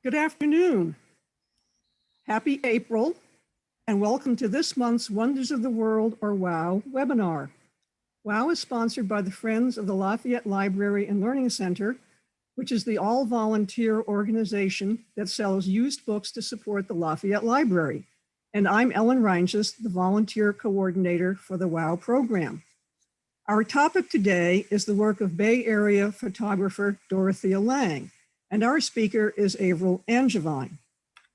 Good afternoon. Happy April, and welcome to this month's Wonders of the World, or WOW, webinar. WOW is sponsored by the Friends of the Lafayette Library and Learning Center, which is the all-volunteer organization that sells used books to support the Lafayette Library. And I'm Ellen Reinges, the volunteer coordinator for the WOW program. Our topic today is the work of Bay Area photographer Dorothea Lange, and our speaker is Avril Angevine.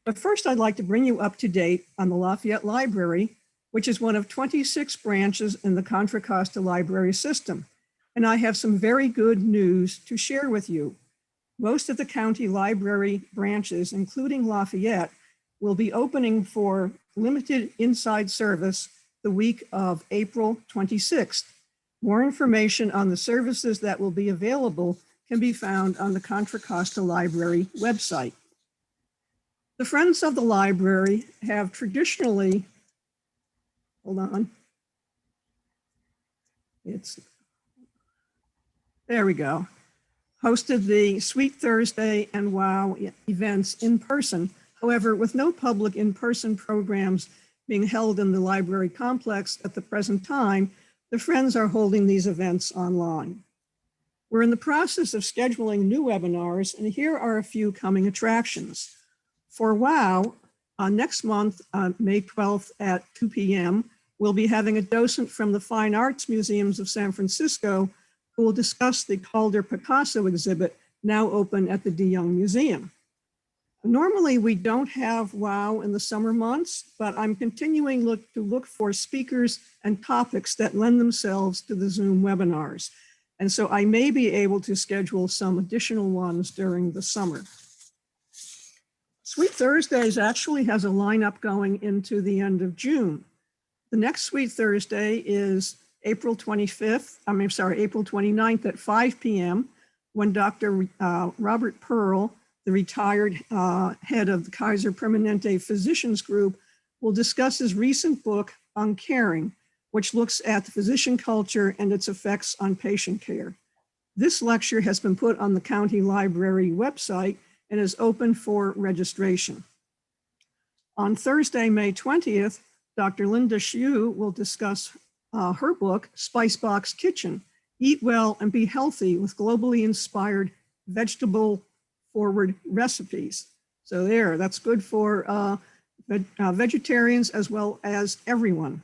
But first, I'd like to bring you up to date on the Lafayette Library, which is one of 26 branches in the Contra Costa Library system. And I have some very good news to share with you. Most of the county library branches, including Lafayette, will be opening for limited inside service the week of April 26th. More information on the services that will be available can be found on the Contra Costa Library website. The Friends of the Library have traditionally, there we go, hosted the Sweet Thursday and WOW events in person. However, with no public in-person programs being held in the library complex at the present time, the Friends are holding these events online. We're in the process of scheduling new webinars, and here are a few coming attractions. For WOW, next month, May 12th at 2 p.m., we'll be having a docent from the Fine Arts Museums of San Francisco who will discuss the Calder Picasso exhibit now open at the DeYoung Museum. Normally, we don't have WOW in the summer months, but I'm continuing to look for speakers and topics that lend themselves to the Zoom webinars. And so I may be able to schedule some additional ones during the summer. Sweet Thursdays actually has a lineup going into the end of June. The next Sweet Thursday is April 29th at 5 p.m. when Dr. Robert Pearl, the retired head of the Kaiser Permanente Physicians Group, will discuss his recent book, Uncaring, which looks at the physician culture and its effects on patient care. This lecture has been put on the county library website and is open for registration. On Thursday, May 20th, Dr. Linda Hsu will discuss her book, Spicebox Kitchen, Eat Well and Be Healthy with Globally Inspired Vegetable-Forward Recipes. So that's good for vegetarians as well as everyone.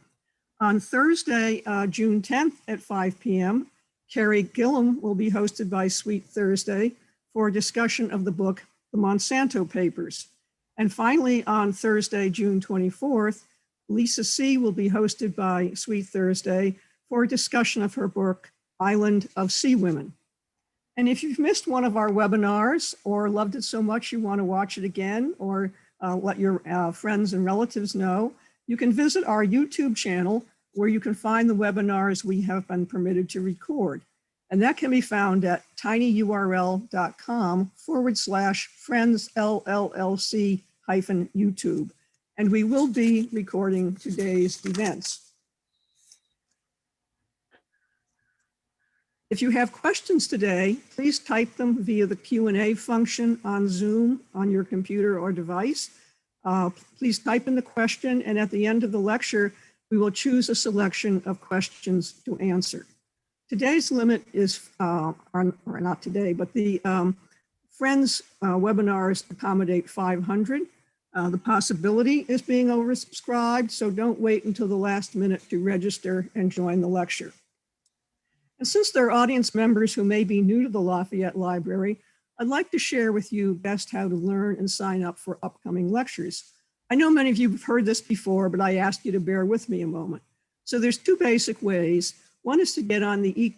On Thursday, June 10th at 5 p.m., Carrie Gillum will be hosted by Sweet Thursday for a discussion of the book, The Monsanto Papers. And finally, on Thursday, June 24th, Lisa C. will be hosted by Sweet Thursday for a discussion of her book, Island of Sea Women. And if you've missed one of our webinars or loved it so much you want to watch it again or let your friends and relatives know, you can visit our YouTube channel where you can find the webinars we have been permitted to record. And that can be found at tinyurl.com/friendsllc-YouTube. And we will be recording today's events. If you have questions today, please type them via the Q&A function on Zoom on your computer or device. Please type in the question, and at the end of the lecture, we will choose a selection of questions to answer. Today's limit is, or not today, but the Friends webinars accommodate 500. The possibility is being oversubscribed, so don't wait until the last minute to register and join the lecture. And since there are audience members who may be new to the Lafayette Library, I'd like to share with you best how to learn and sign up for upcoming lectures. I know many of you have heard this before, but I ask you to bear with me a moment. So there's two basic ways. One is to get on the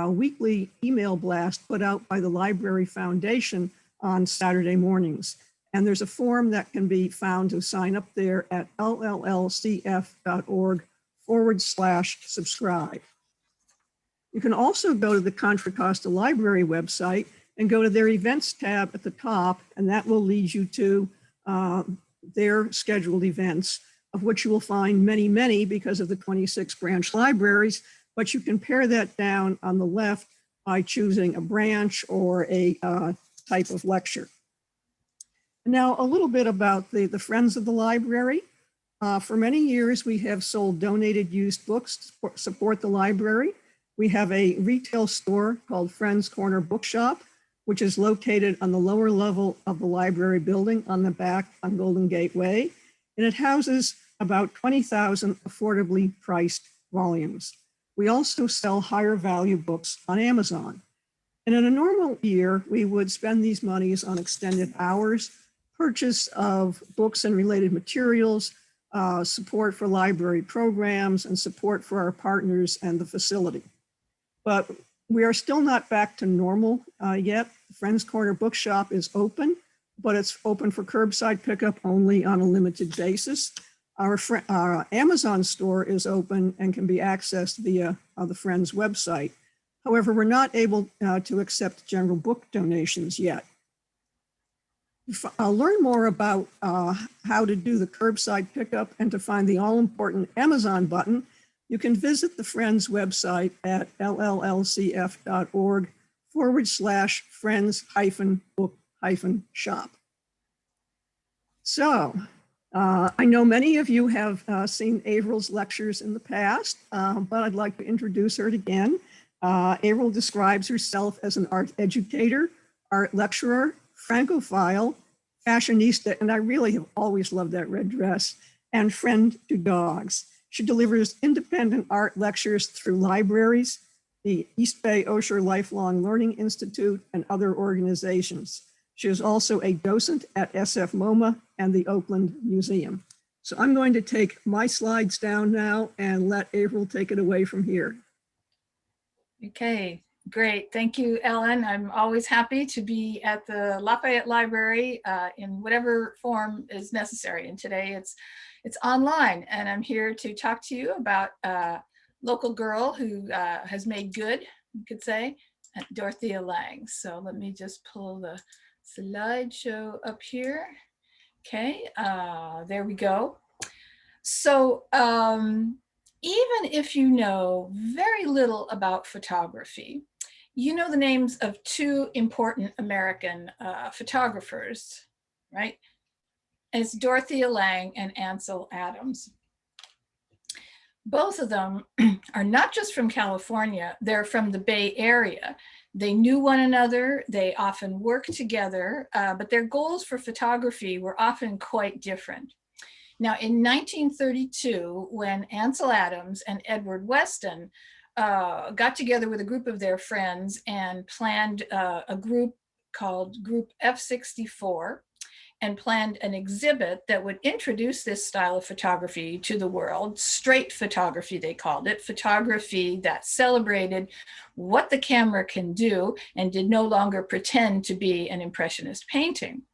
weekly email blast put out by the Library Foundation on Saturday mornings. And there's a form that can be found to sign up there at llcf.org/subscribe. You can also go to the Contra Costa Library website and go to their events tab at the top, and that will lead you to their scheduled events, of which you will find many, many because of the 26 branch libraries, but you can pare that down on the left by choosing a branch or a type of lecture. Now, a little bit about the Friends of the Library. For many years, we have sold donated used books to support the library. We have a retail store called Friends Corner Bookshop, which is located on the lower level of the library building on the back on Golden Gate Way. And it houses about 20,000 affordably priced volumes. We also sell higher value books on Amazon. And in a normal year, we would spend these monies on extended hours, purchase of books and related materials, support for library programs, and support for our partners and the facility. But we are still not back to normal yet. The Friends Corner Bookshop is open, but it's open for curbside pickup only on a limited basis. Our Amazon store is open and can be accessed via the Friends website. However, we're not able to accept general book donations yet. Learn more about how to do the curbside pickup and to find the all-important Amazon button. You can visit the Friends website at llcf.org/friends-book-shop. So I know many of you have seen Avril's lectures in the past, but I'd like to introduce her again. Avril describes herself as an art educator, art lecturer, Francophile, fashionista, and I really have always loved that red dress, and friend to dogs. She delivers independent art lectures through libraries, the East Bay Osher Lifelong Learning Institute, and other organizations. She is also a docent at SF MoMA and the Oakland Museum. So I'm going to take my slides down now and let Avril take it away from here. Okay, great. Thank you, Ellen. I'm always happy to be at the Lafayette Library in whatever form is necessary. And today it's online, and I'm here to talk to you about a local girl who has made good, you could say, Dorothea Lange. So let me just pull the slideshow up here. Okay, there we go. So even if you know very little about photography, you know the names of two important American photographers, right? And it's Dorothea Lange and Ansel Adams. Both of them are not just from California, they're from the Bay Area. They knew one another, they often worked together, but their goals for photography were often quite different. Now, in 1932, when Ansel Adams and Edward Weston got together with a group of their friends and planned a group called Group F64, and planned an exhibit that would introduce this style of photography to the world. Straight photography, they called it, photography that celebrated what the camera can do and did no longer pretend to be an impressionist painting.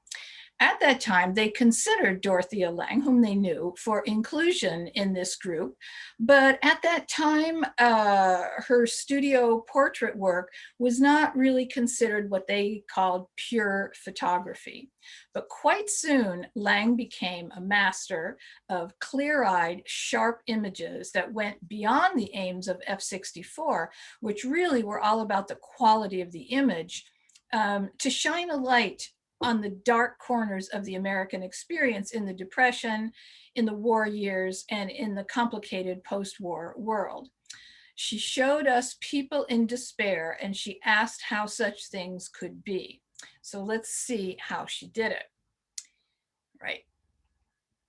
At that time, they considered Dorothea Lange, whom they knew, for inclusion in this group. But at that time, her studio portrait work was not really considered what they called pure photography. But quite soon, Lange became a master of clear-eyed, sharp images that went beyond the aims of F64, which really were all about the quality of the image, to shine a light on the dark corners of the American experience in the Depression, in the war years, and in the complicated post-war world. She showed us people in despair, and she asked how such things could be. So let's see how she did it. Right.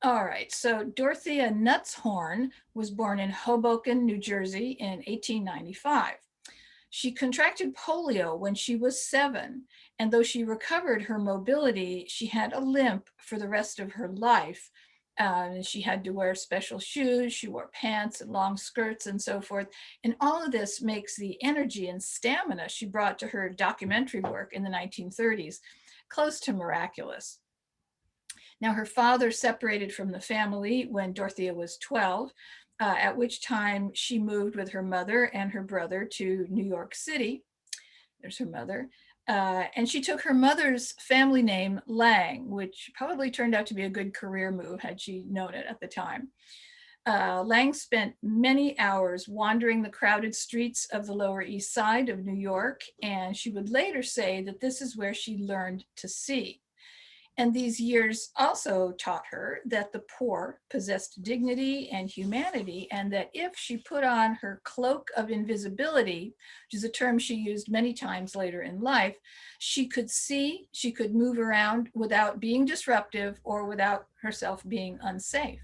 All right, so Dorothea Nutzhorn was born in Hoboken, New Jersey in 1895. She contracted polio when she was 7, and though she recovered her mobility, she had a limp for the rest of her life. She had to wear special shoes, she wore pants and long skirts and so forth. And all of this makes the energy and stamina she brought to her documentary work in the 1930s close to miraculous. Now, her father separated from the family when Dorothea was 12, at which time she moved with her mother and her brother to New York City. There's her mother. And she took her mother's family name, Lange, which probably turned out to be a good career move had she known it at the time. Lange spent many hours wandering the crowded streets of the Lower East Side of New York, and she would later say that this is where she learned to see. And these years also taught her that the poor possessed dignity and humanity, and that if she put on her cloak of invisibility, which is a term she used many times later in life, she could see, she could move around without being disruptive or without herself being unsafe.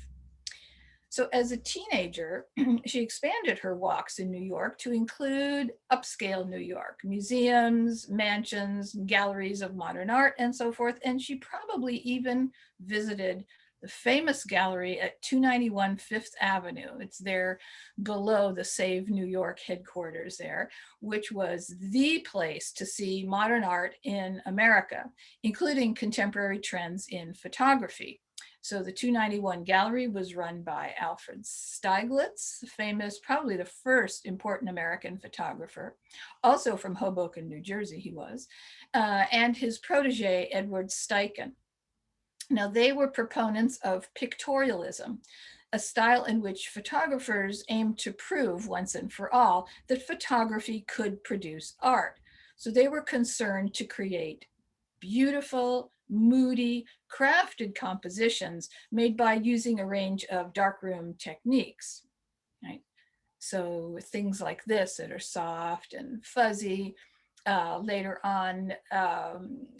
So as a teenager, she expanded her walks in New York to include upscale New York, museums, mansions, galleries of modern art, and so forth. And she probably even visited the famous gallery at 291 Fifth Avenue. It's there below the Save New York headquarters there, which was the place to see modern art in America, including contemporary trends in photography. So the 291 gallery was run by Alfred Stieglitz, famous, probably the first important American photographer, also from Hoboken, New Jersey he was, and his protege, Edward Steichen. Now they were proponents of pictorialism, a style in which photographers aimed to prove once and for all that photography could produce art. So they were concerned to create beautiful, moody, crafted compositions made by using a range of darkroom techniques, right? So things like this that are soft and fuzzy. Later on,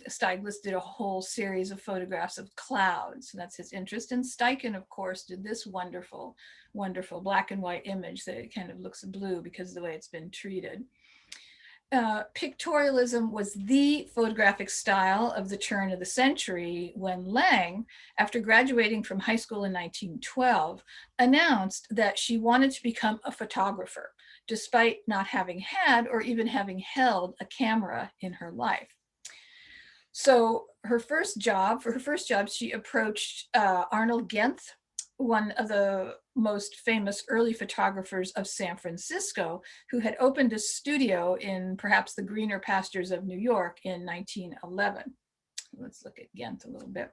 Stieglitz did a whole series of photographs of clouds. And that's his interest. And Steichen, of course, did this wonderful, wonderful black and white image that kind of looks blue because of the way it's been treated. Pictorialism was the photographic style of the turn of the century when Lange, after graduating from high school in 1912, announced that she wanted to become a photographer, despite not having had or even having held a camera in her life. So for her first job, she approached Arnold Genth, one of the most famous early photographers of San Francisco, who had opened a studio in perhaps the greener pastures of New York in 1911. Let's look at Genth a little bit.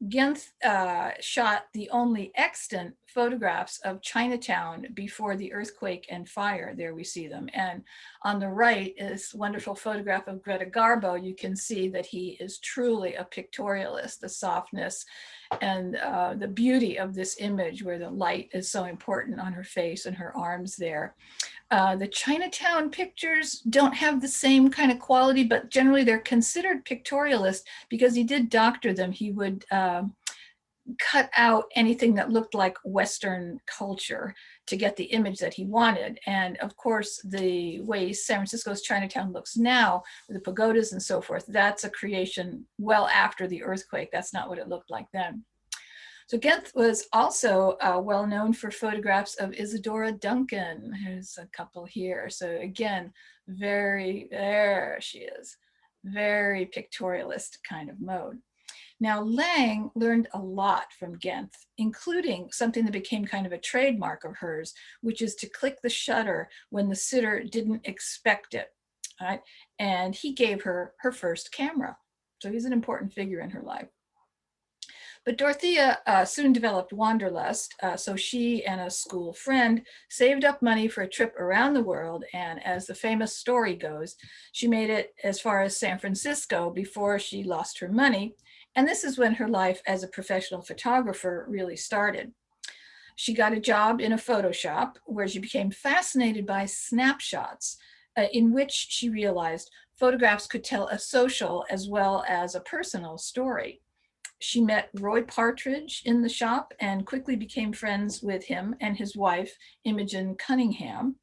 Genth shot the only extant photographs of Chinatown before the earthquake and fire. There we see them. And on the right is a wonderful photograph of Greta Garbo. You can see that he is truly a pictorialist, the softness and the beauty of this image where the light is so important on her face and her arms there. The Chinatown pictures don't have the same kind of quality, but generally they're considered pictorialist because he did doctor them. He would cut out anything that looked like Western culture to get the image that he wanted. And of course, the way San Francisco's Chinatown looks now, with the pagodas and so forth, that's a creation well after the earthquake. That's not what it looked like then. So Genth was also well known for photographs of Isadora Duncan. There's a couple here. So again, there she is, very pictorialist kind of mode. Now, Lange learned a lot from Genth, including something that became kind of a trademark of hers, which is to click the shutter when the sitter didn't expect it, right? And he gave her her first camera. So he's an important figure in her life. But Dorothea soon developed wanderlust, so she and a school friend saved up money for a trip around the world. And as the famous story goes, she made it as far as San Francisco before she lost her money. And this is when her life as a professional photographer really started. She got a job in a photo shop where she became fascinated by snapshots, in which she realized photographs could tell a social as well as a personal story. She met Roy Partridge in the shop and quickly became friends with him and his wife, Imogen Cunningham.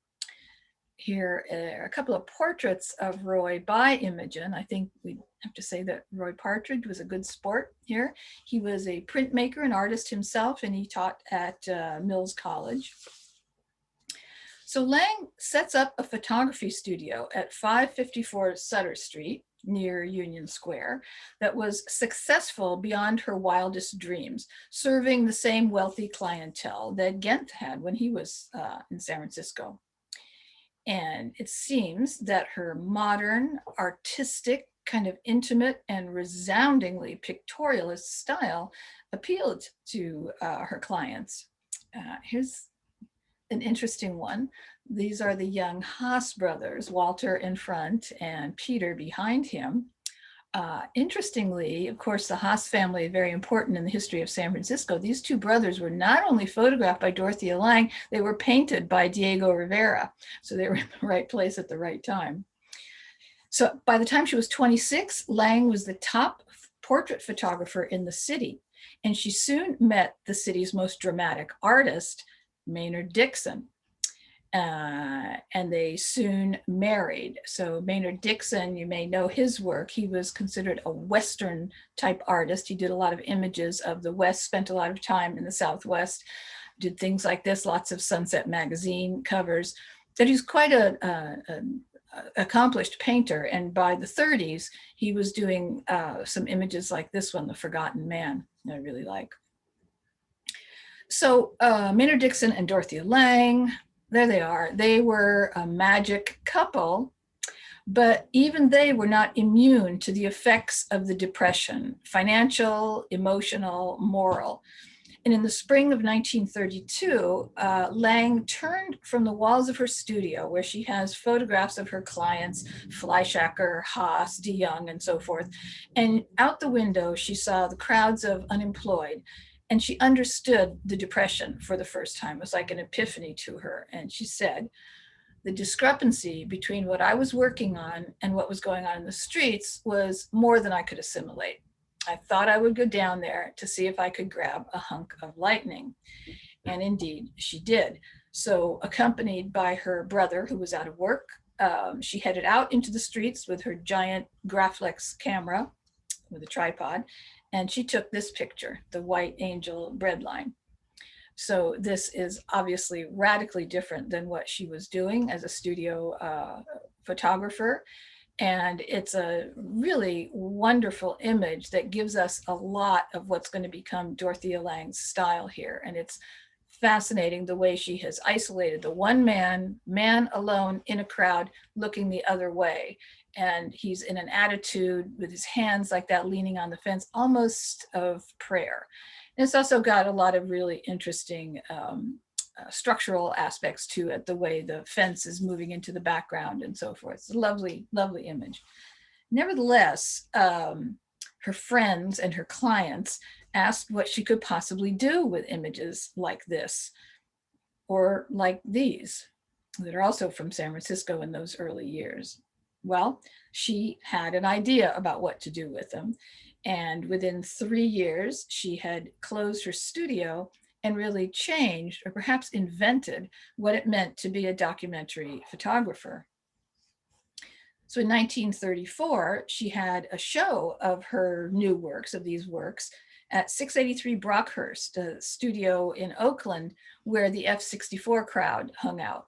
Here are a couple of portraits of Roy by Imogen. I think we have to say that Roy Partridge was a good sport here. He was a printmaker and artist himself, and he taught at Mills College. So Lange sets up a photography studio at 554 Sutter Street, near Union Square, that was successful beyond her wildest dreams, serving the same wealthy clientele that Genth had when he was in San Francisco. And it seems that her modern, artistic, kind of intimate and resoundingly pictorialist style appealed to her clients. Here's an interesting one. These are the young Haas brothers, Walter in front and Peter behind him. Interestingly, of course, the Haas family, very important in the history of San Francisco. These two brothers were not only photographed by Dorothea Lange, they were painted by Diego Rivera. So they were in the right place at the right time. So by the time she was 26, Lange was the top portrait photographer in the city. And she soon met the city's most dramatic artist, Maynard Dixon. And they soon married. So Maynard Dixon, you may know his work. He was considered a Western type artist. He did a lot of images of the West, spent a lot of time in the Southwest, did things like this, lots of Sunset magazine covers. But he's quite an accomplished painter. And by the 30s, he was doing some images like this one, The Forgotten Man, I really like. So Maynard Dixon and Dorothea Lange, there they are. They were a magic couple, but even they were not immune to the effects of the Depression, financial, emotional, moral. And in the spring of 1932, Lange turned from the walls of her studio, where she has photographs of her clients, Fleischacker, Haas, de Young, and so forth. And out the window, she saw the crowds of unemployed. And she understood the Depression for the first time. It was like an epiphany to her. And she said, the discrepancy between what I was working on and what was going on in the streets was more than I could assimilate. I thought I would go down there to see if I could grab a hunk of lightning. And indeed, she did. So accompanied by her brother, who was out of work, she headed out into the streets with her giant Graflex camera with a tripod. And she took this picture, the White Angel breadline. So this is obviously radically different than what she was doing as a studio photographer. And it's a really wonderful image that gives us a lot of what's going to become Dorothea Lange's style here. And it's fascinating the way she has isolated the one man alone in a crowd looking the other way. And he's in an attitude with his hands like that, leaning on the fence, almost of prayer. And it's also got a lot of really interesting structural aspects to it, the way the fence is moving into the background and so forth. It's a lovely, lovely image. Nevertheless, her friends and her clients asked what she could possibly do with images like this, or like these, that are also from San Francisco in those early years. Well, she had an idea about what to do with them. And within 3 years, she had closed her studio and really changed, or perhaps invented, what it meant to be a documentary photographer. So in 1934, she had a show of her new works, of these works, at 683 Brockhurst, a studio in Oakland, where the F-64 crowd hung out.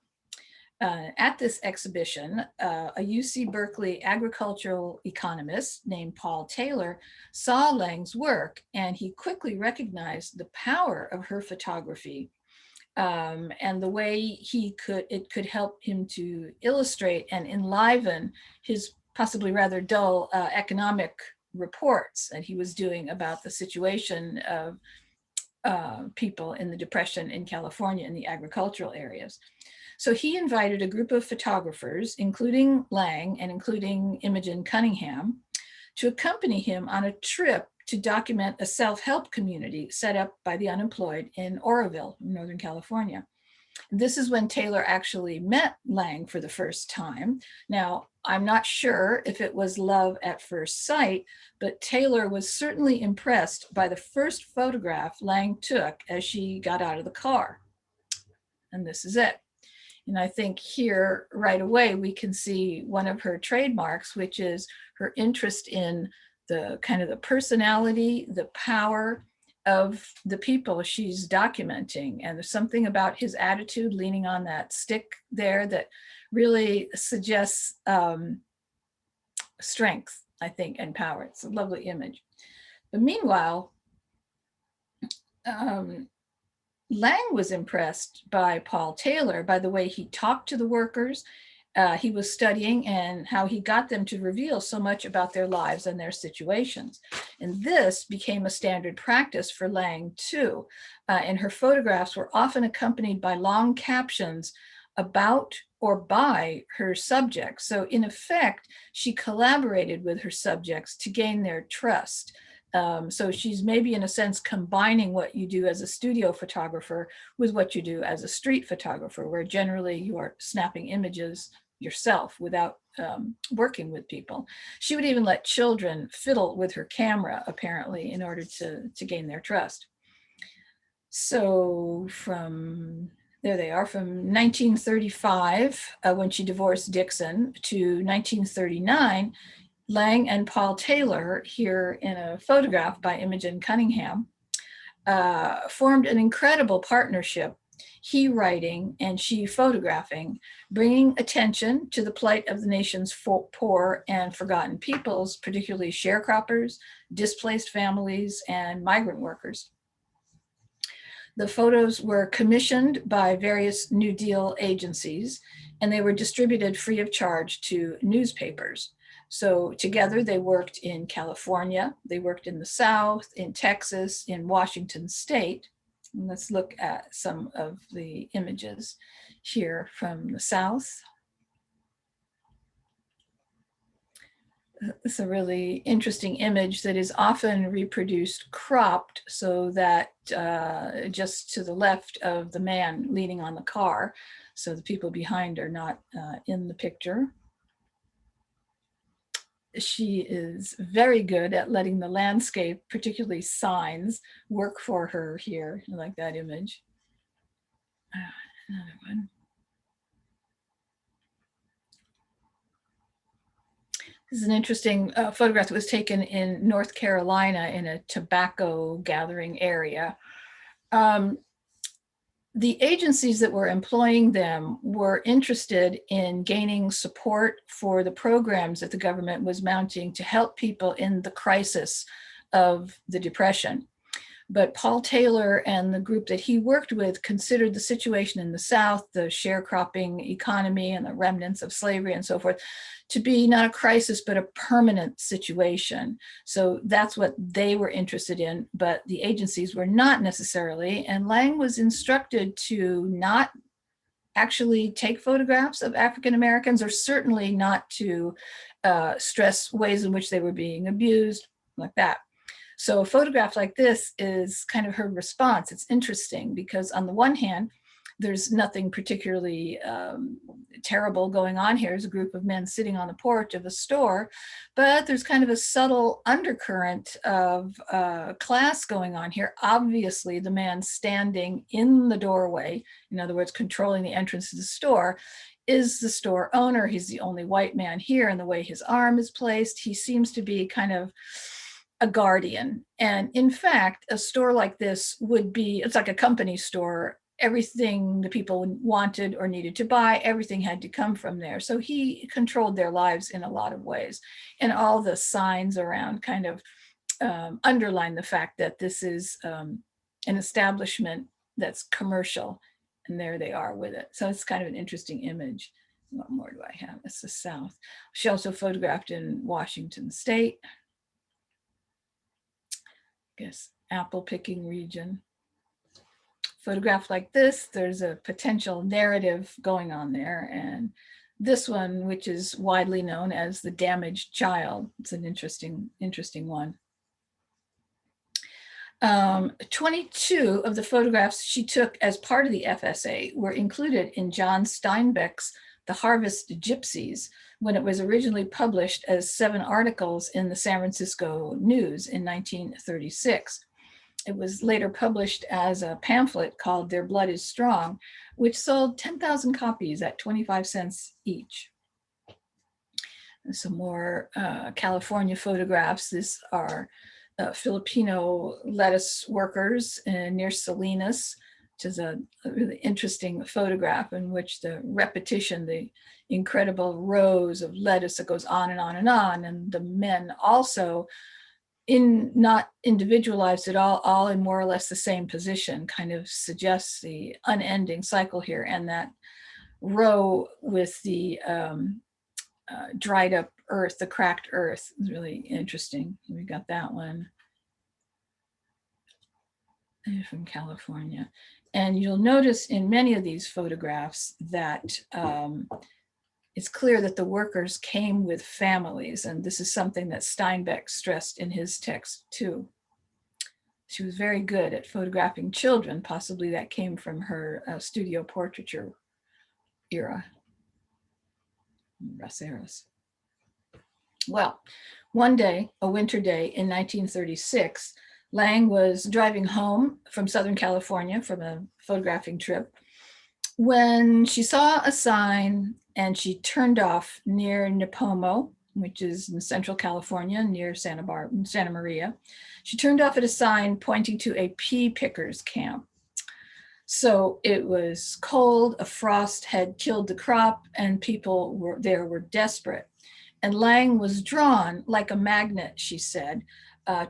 At this exhibition, a UC Berkeley agricultural economist named Paul Taylor saw Lange's work, and he quickly recognized the power of her photography and the way it could help him to illustrate and enliven his possibly rather dull economic reports that he was doing about the situation of people in the Depression in California in the agricultural areas. So he invited a group of photographers, including Lange and including Imogen Cunningham, to accompany him on a trip to document a self-help community set up by the unemployed in Oroville, Northern California. This is when Taylor actually met Lange for the first time. Now, I'm not sure if it was love at first sight, but Taylor was certainly impressed by the first photograph Lange took as she got out of the car. And this is it. And I think here right away, we can see one of her trademarks, which is her interest in the kind of the personality, the power of the people she's documenting. And there's something about his attitude leaning on that stick there that really suggests strength, I think, and power. It's a lovely image. But meanwhile, Lange was impressed by Paul Taylor, by the way he talked to the workers. He was studying and how he got them to reveal so much about their lives and their situations. And this became a standard practice for Lange too. And her photographs were often accompanied by long captions about or by her subjects. So in effect, she collaborated with her subjects to gain their trust. So she's maybe in a sense combining what you do as a studio photographer with what you do as a street photographer, where generally you are snapping images yourself without working with people. She would even let children fiddle with her camera, apparently, in order to gain their trust. So there they are, from 1935, when she divorced Dixon, to 1939, Lange and Paul Taylor, here in a photograph by Imogen Cunningham, formed an incredible partnership, he writing and she photographing, bringing attention to the plight of the nation's poor and forgotten peoples, particularly sharecroppers, displaced families, and migrant workers. The photos were commissioned by various New Deal agencies, and they were distributed free of charge to newspapers. So together they worked in California, they worked in the South, in Texas, in Washington State. And let's look at some of the images here from the South. It's a really interesting image that is often reproduced cropped so that just to the left of the man leaning on the car, so the people behind are not in the picture. She is very good at letting the landscape, particularly signs, work for her here. I like that image. Another one. This is an interesting photograph that was taken in North Carolina in a tobacco gathering area. The agencies that were employing them were interested in gaining support for the programs that the government was mounting to help people in the crisis of the Depression. But Paul Taylor and the group that he worked with considered the situation in the South, the sharecropping economy and the remnants of slavery and so forth, to be not a crisis, but a permanent situation. So that's what they were interested in, but the agencies were not necessarily. And Lange was instructed to not actually take photographs of African Americans, or certainly not to stress ways in which they were being abused, like that. So a photograph like this is kind of her response. It's interesting because on the one hand, there's nothing particularly terrible going on here. There's a group of men sitting on the porch of a store, but there's kind of a subtle undercurrent of class going on here. Obviously, the man standing in the doorway, in other words, controlling the entrance to the store, is the store owner. He's the only white man here, and the way his arm is placed, he seems to be kind of a guardian. And in fact, a store like this would be, it's like a company store. Everything the people wanted or needed to buy, everything had to come from there. So he controlled their lives in a lot of ways. And all the signs around kind of underline the fact that this is an establishment that's commercial. And there they are with it. So it's kind of an interesting image. What more do I have? It's the South. She also photographed in Washington State. I guess apple picking region. Photograph like this, there's a potential narrative going on there. And this one, which is widely known as the damaged child, it's an interesting one. 22 of the photographs she took as part of the FSA were included in John Steinbeck's The Harvest Gypsies, when it was originally published as 7 articles in the San Francisco News in 1936. It was later published as a pamphlet called Their Blood is Strong, which sold 10,000 copies at 25 cents each. And some more California photographs. These are Filipino lettuce workers near Salinas, which is a really interesting photograph in which the repetition, the incredible rows of lettuce that goes on and on and on, and the men also not individualized at all in more or less the same position, kind of suggests the unending cycle here. And that row with the dried up earth, the cracked earth, is really interesting. We got that one. from California. And you'll notice in many of these photographs that it's clear that the workers came with families. And this is something that Steinbeck stressed in his text too. She was very good at photographing children. Possibly that came from her studio portraiture era. Braceras. Well, one day, a winter day in 1936, Lange was driving home from Southern California from a photographing trip when she saw a sign and she turned off near Nipomo, which is in Central California near Santa Maria. She turned off at a sign pointing to a pea pickers camp. So it was cold, a frost had killed the crop, and people were desperate. And Lange was drawn like a magnet, she said,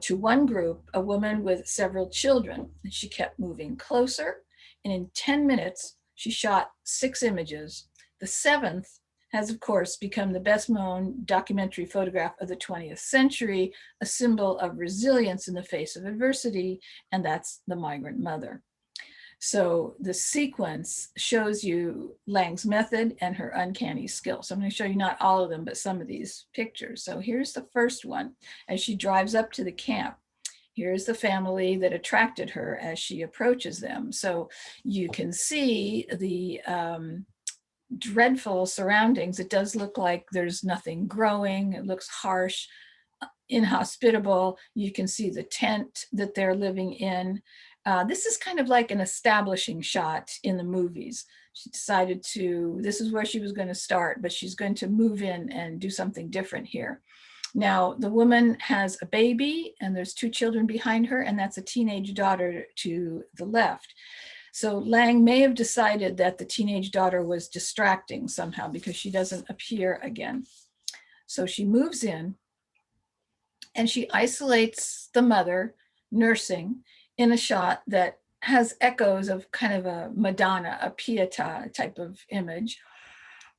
to one group, a woman with several children. And she kept moving closer, and in 10 minutes, she shot 6 images. The 7th has, of course, become the best known documentary photograph of the 20th century, a symbol of resilience in the face of adversity, and that's the Migrant Mother. So the sequence shows you Lange's method and her uncanny skill. So I'm going to show you not all of them, but some of these pictures. So here's the first one as she drives up to the camp. Here's the family that attracted her as she approaches them. So you can see the dreadful surroundings. It does look like there's nothing growing. It looks harsh, inhospitable. You can see the tent that they're living in. This is kind of like an establishing shot in the movies. She decided this is where she was going to start, but she's going to move in and do something different here. Now, the woman has a baby and there's 2 children behind her, and that's a teenage daughter to the left. So Lange may have decided that the teenage daughter was distracting somehow because she doesn't appear again. So she moves in and she isolates the mother nursing in a shot that has echoes of kind of a Madonna, a Pietà type of image.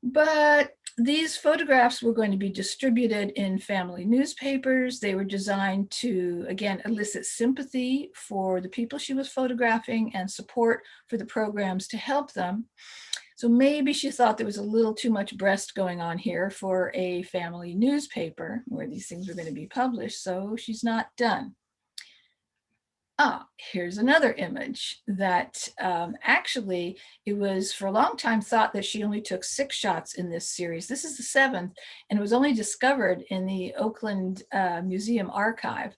But these photographs were going to be distributed in family newspapers. They were designed to, again, elicit sympathy for the people she was photographing and support for the programs to help them. So maybe she thought there was a little too much breast going on here for a family newspaper where these things were going to be published. So she's not done. Here's another image that actually it was for a long time thought that she only took 6 shots in this series. This is the 7th, and it was only discovered in the Oakland Museum archive.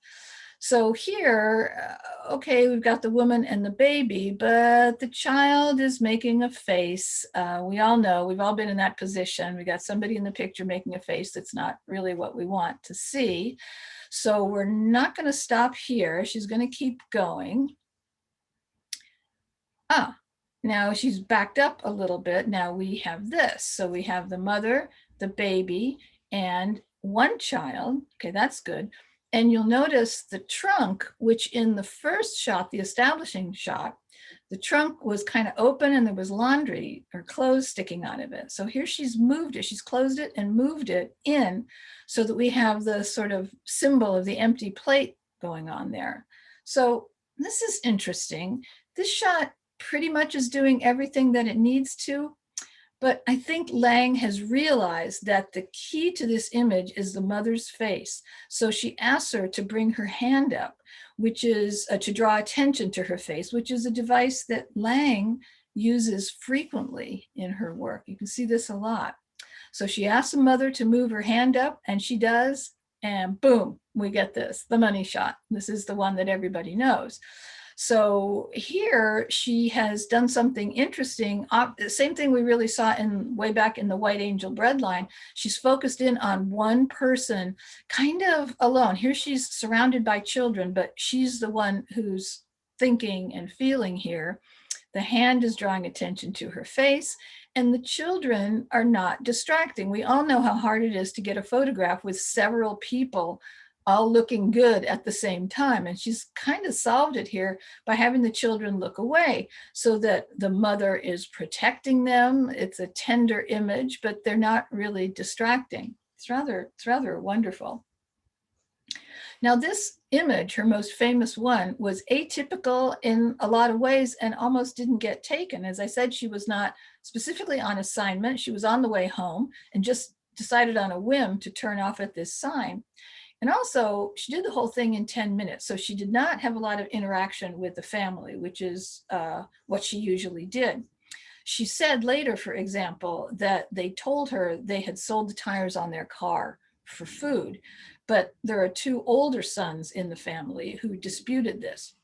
So here, okay, we've got the woman and the baby, but the child is making a face. We all know, we've all been in that position. We got somebody in the picture making a face that's not really what we want to see. So we're not going to stop here. She's going to keep going. Now she's backed up a little bit. Now we have this. So we have the mother, the baby, and 1 child. Okay, that's good. And you'll notice the trunk, which in the first shot, the establishing shot, the trunk was kind of open and there was laundry or clothes sticking out of it. So here she's moved it, she's closed it and moved it in so that we have the sort of symbol of the empty plate going on there. So this is interesting. This shot pretty much is doing everything that it needs to. But I think Lange has realized that the key to this image is the mother's face. So she asks her to bring her hand up, which is to draw attention to her face, which is a device that Lange uses frequently in her work. You can see this a lot. So she asks the mother to move her hand up, and she does, and boom, we get this, the money shot. This is the one that everybody knows. So here she has done something interesting. Same thing we really saw way back in the White Angel breadline. She's focused in on one person, kind of alone. Here she's surrounded by children, but she's the one who's thinking and feeling here. The hand is drawing attention to her face, and the children are not distracting. We all know how hard it is to get a photograph with several people all looking good at the same time. And she's kind of solved it here by having the children look away so that the mother is protecting them. It's a tender image, but they're not really distracting. It's rather wonderful. Now, this image, her most famous one, was atypical in a lot of ways and almost didn't get taken. As I said, she was not specifically on assignment. She was on the way home and just decided on a whim to turn off at this sign. And also, she did the whole thing in 10 minutes. So she did not have a lot of interaction with the family, which is what she usually did. She said later, for example, that they told her they had sold the tires on their car for food, but there are two older sons in the family who disputed this.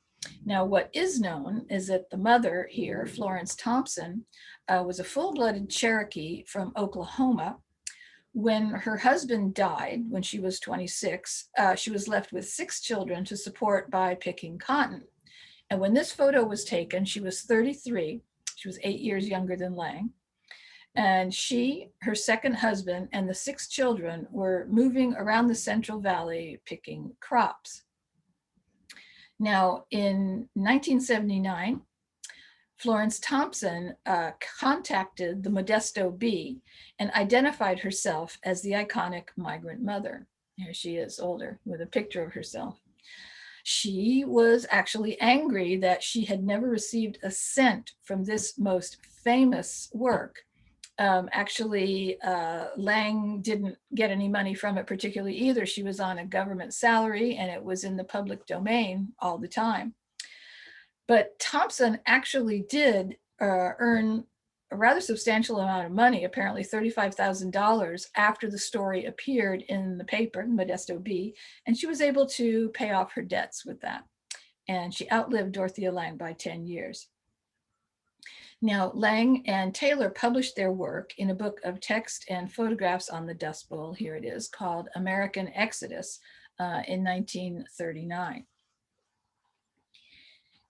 Now, what is known is that the mother here, Florence Thompson, was a full-blooded Cherokee from Oklahoma. When her husband died, when she was 26, she was left with 6 children to support by picking cotton. And when this photo was taken, she was 33. She was 8 years younger than Lange. And she, her second husband, and the 6 children were moving around the Central Valley picking crops. Now, in 1979, Florence Thompson contacted the Modesto Bee and identified herself as the iconic Migrant Mother. Here she is, older, with a picture of herself. She was actually angry that she had never received a cent from this most famous work. Lange didn't get any money from it particularly either. She was on a government salary and it was in the public domain all the time. But Thompson actually did earn a rather substantial amount of money, apparently $35,000 after the story appeared in the paper, Modesto Bee, and she was able to pay off her debts with that. And she outlived Dorothea Lange by 10 years. Now, Lange and Taylor published their work in a book of text and photographs on the Dust Bowl, here it is, called American Exodus in 1939.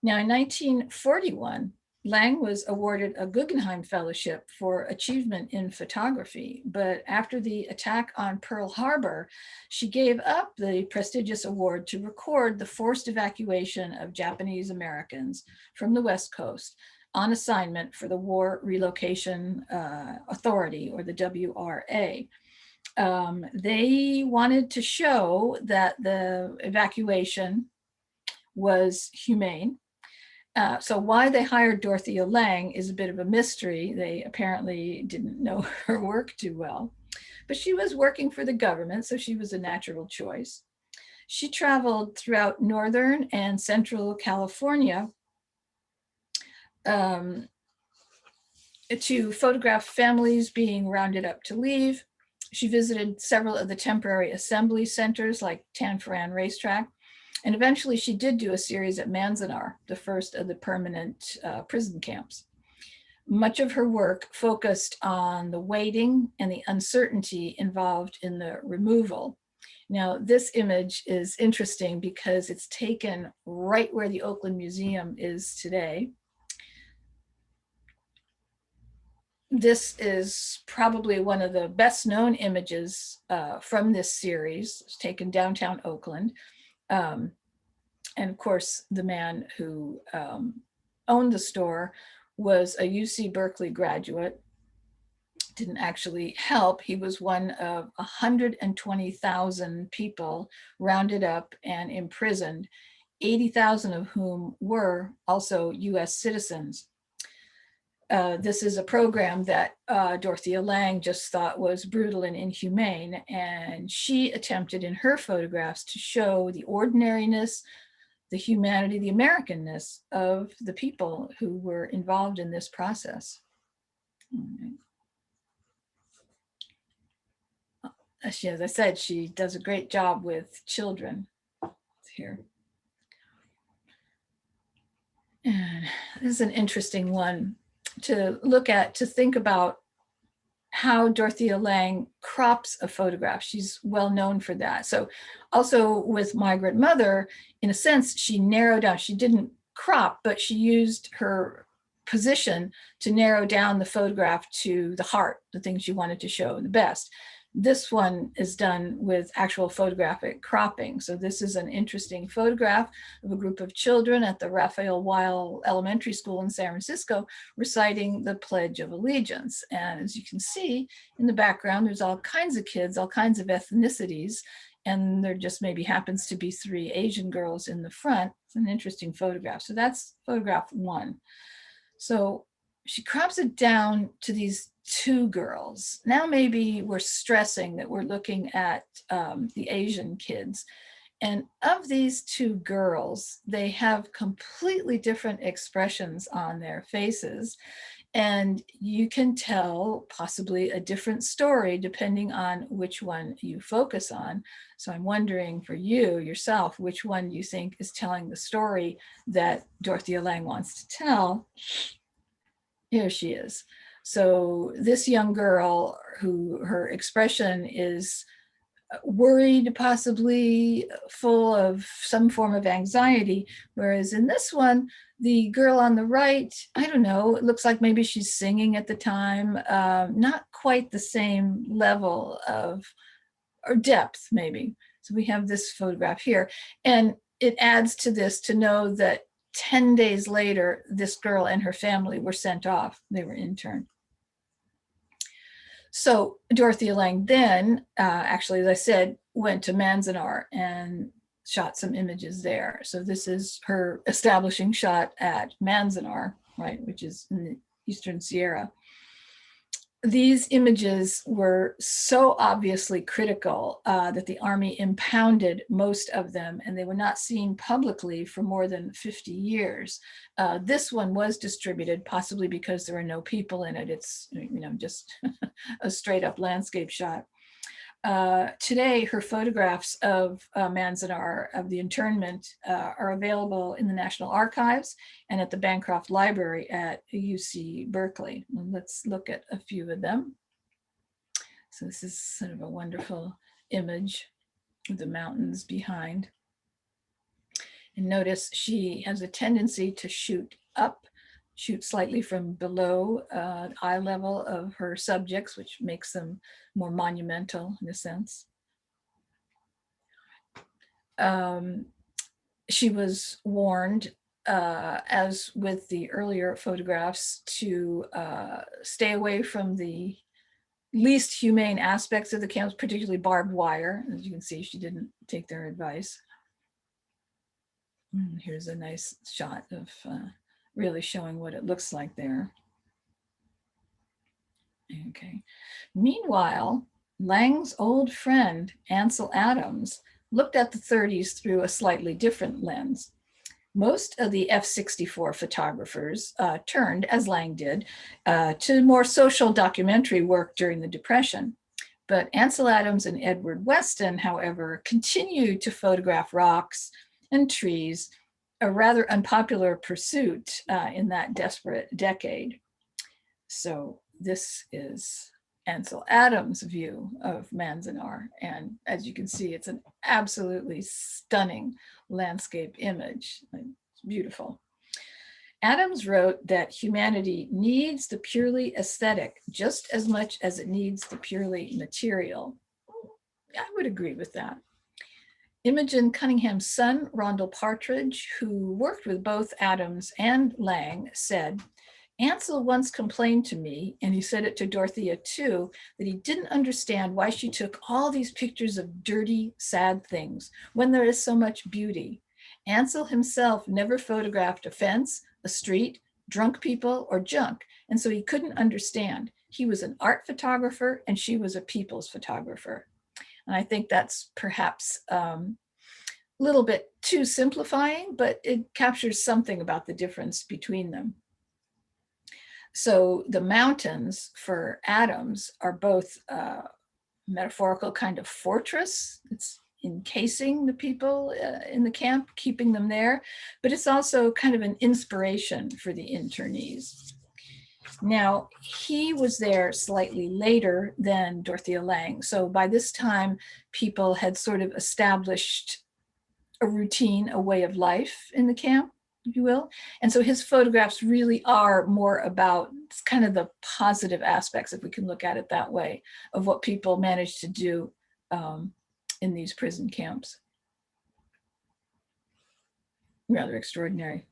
Now, in 1941, Lange was awarded a Guggenheim Fellowship for achievement in photography, but after the attack on Pearl Harbor, she gave up the prestigious award to record the forced evacuation of Japanese Americans from the West Coast on assignment for the War Relocation Authority, or the WRA. They wanted to show that the evacuation was humane. So why they hired Dorothea Lange is a bit of a mystery. They apparently didn't know her work too well, but she was working for the government, so she was a natural choice. She traveled throughout Northern and Central California to photograph families being rounded up to leave. She visited several of the temporary assembly centers like Tanforan Racetrack. And eventually she did do a series at Manzanar, the first of the permanent prison camps. Much of her work focused on the waiting and the uncertainty involved in the removal. Now, this image is interesting because it's taken right where the Oakland Museum is today. This is probably one of the best known images from this series. It's taken downtown Oakland. And of course, the man who owned the store was a UC Berkeley graduate. Didn't actually help. He was one of 120,000 people rounded up and imprisoned, 80,000 of whom were also US citizens. This is a program that Dorothea Lange just thought was brutal and inhumane, and she attempted in her photographs to show the ordinariness, the humanity, the Americanness of the people who were involved in this process. As I said, she does a great job with children. It's here. And this is an interesting one to look at, to think about how Dorothea Lange crops a photograph. She's well known for that. So also with Migrant Mother, in a sense, she narrowed down. She didn't crop, but she used her position to narrow down the photograph to the heart, the things she wanted to show the best. This one is done with actual photographic cropping. So this is an interesting photograph of a group of children at the Raphael Weil Elementary School in San Francisco reciting the Pledge of Allegiance. And as you can see in the background, there's all kinds of kids, all kinds of ethnicities and there just maybe happens to be 3 Asian girls in the front. It's an interesting photograph. So that's photograph 1. So she crops it down to these 2 girls. Now maybe we're stressing that we're looking at the Asian kids. And of these 2 girls, they have completely different expressions on their faces. And you can tell possibly a different story depending on which one you focus on. So I'm wondering for you yourself, which one you think is telling the story that Dorothea Lange wants to tell. Here she is. So this young girl, who her expression is worried, possibly full of some form of anxiety. Whereas in this one, the girl on the right, I don't know, it looks like maybe she's singing at the time, not quite the same level of, or depth maybe. So we have this photograph here. And it adds to this to know that 10 days later, this girl and her family were sent off. They were interned. So Dorothea Lange then, actually, as I said, went to Manzanar and shot some images there. So this is her establishing shot at Manzanar, right, which is in the Eastern Sierra. These images were so obviously critical that the Army impounded most of them, and they were not seen publicly for more than 50 years. This one was distributed, possibly because there are no people in it. It's, just a straight up landscape shot. Today, her photographs of Manzanar, of the internment, are available in the National Archives and at the Bancroft Library at UC Berkeley. And let's look at a few of them. So this is sort of a wonderful image with the mountains behind. And notice she has a tendency to shoot up, shoot slightly from below eye level of her subjects, which makes them more monumental in a sense. She was warned, as with the earlier photographs, to stay away from the least humane aspects of the camps, particularly barbed wire. As you can see, she didn't take their advice. Here's a nice shot of really showing what it looks like there. Okay. Meanwhile, Lange's old friend, Ansel Adams, looked at the 30s through a slightly different lens. Most of the F-64 photographers turned, as Lange did, to more social documentary work during the Depression. But Ansel Adams and Edward Weston, however, continued to photograph rocks and trees, a rather unpopular pursuit in that desperate decade. So this is Ansel Adams' view of Manzanar. And as you can see, it's an absolutely stunning landscape image. It's beautiful. Adams wrote that humanity needs the purely aesthetic just as much as it needs the purely material. I would agree with that. Imogen Cunningham's son, Rondell Partridge, who worked with both Adams and Lange, said, Ansel once complained to me, and he said it to Dorothea too, that he didn't understand why she took all these pictures of dirty, sad things when there is so much beauty. Ansel himself never photographed a fence, a street, drunk people, or junk, and so he couldn't understand. He was an art photographer, and she was a people's photographer. And I think that's perhaps a little bit too simplifying, but it captures something about the difference between them. So the mountains for Adams are both a metaphorical kind of fortress. It's encasing the people in the camp, keeping them there, but it's also kind of an inspiration for the internees. Now, he was there slightly later than Dorothea Lange. So by this time, people had sort of established a routine, a way of life in the camp, if you will. And so his photographs really are more about kind of the positive aspects, if we can look at it that way, of what people managed to do in these prison camps. Rather extraordinary.